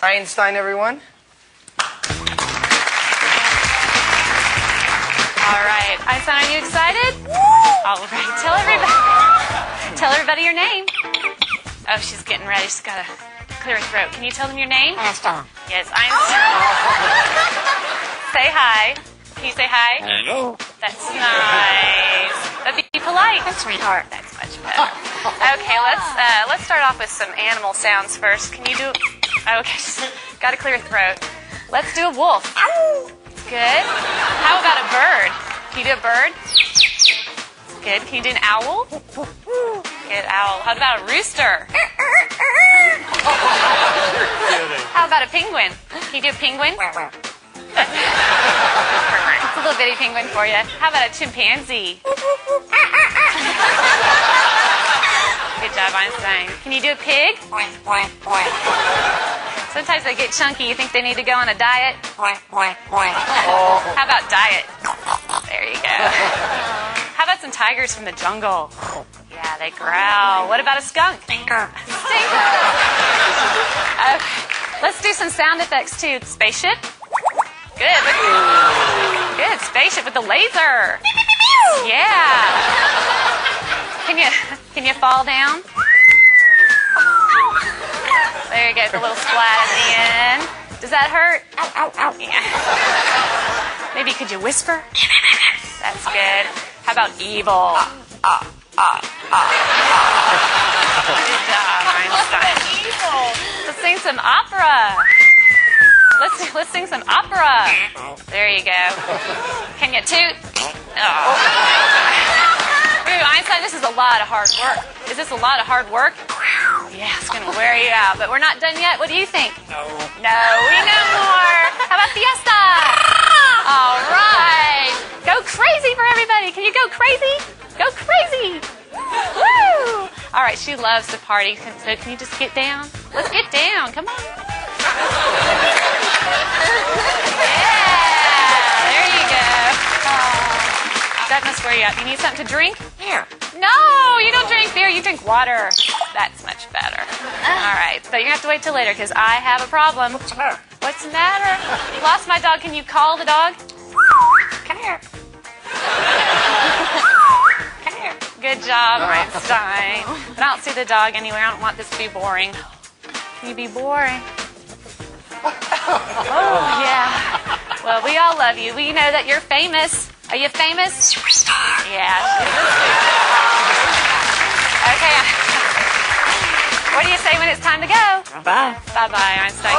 Einstein, everyone. All right. Einstein, are you excited? All right. Tell everybody your name. Oh, she's getting ready. She's got to clear her throat. Can you tell them your name? Einstein. Yes, Einstein. Say hi. Can you say hi? Hello. That's nice. But be polite. Sweetheart. That's much better. Okay, let's start off with some animal sounds first. Can you do? Okay, got to clear your throat. Let's do a wolf. Good. How about a bird? Can you do a bird? Good. Can you do an owl? Good, owl. How about a rooster? How about a penguin? Can you do a penguin? It's a little bitty penguin for you. How about a chimpanzee? Good job, Einstein. Can you do a pig? Sometimes they get chunky. You think they need to go on a diet? How about diet? There you go. How about some tigers from the jungle? Yeah, they growl. What about a skunk? Stinker. Stinker. Okay. Let's do some sound effects too. Spaceship. Good. Good. Spaceship with the laser. Yeah. Can you fall down? There you go. It's a little splat at the end. Does that hurt? Ow. Yeah. Maybe could you whisper? That's good. How about evil? Good job, Einstein. Evil. Let's sing some opera. Let's sing some opera. There you go. Can you toot? Oh. Ooh, Einstein, this is a lot of hard work. Is this a lot of hard work? Yeah, it's going to wear you out. But we're not done yet. What do you think? No. No, we know more. How about fiesta? All right. Go crazy for everybody. Can you go crazy? Go crazy. Woo! All right, she loves to party. So can you just get down? Let's get down. Come on. Yeah, there you go. That must wear you out. You need something to drink? Here. No, you don't drink beer. You drink water. That's much better. All right, but you're going to have to wait till later because I have a problem. What's the matter? What's the matter? Lost my dog. Can you call the dog? Come here. Come here. Good job, Einstein. But I don't see the dog anywhere. I don't want this to be boring. Can you be boring? Oh, yeah. Well, we all love you. We know that you're famous. Are you famous? Superstar. Yeah. Okay. What do you say when it's time to go? Bye. Bye-bye, Einstein.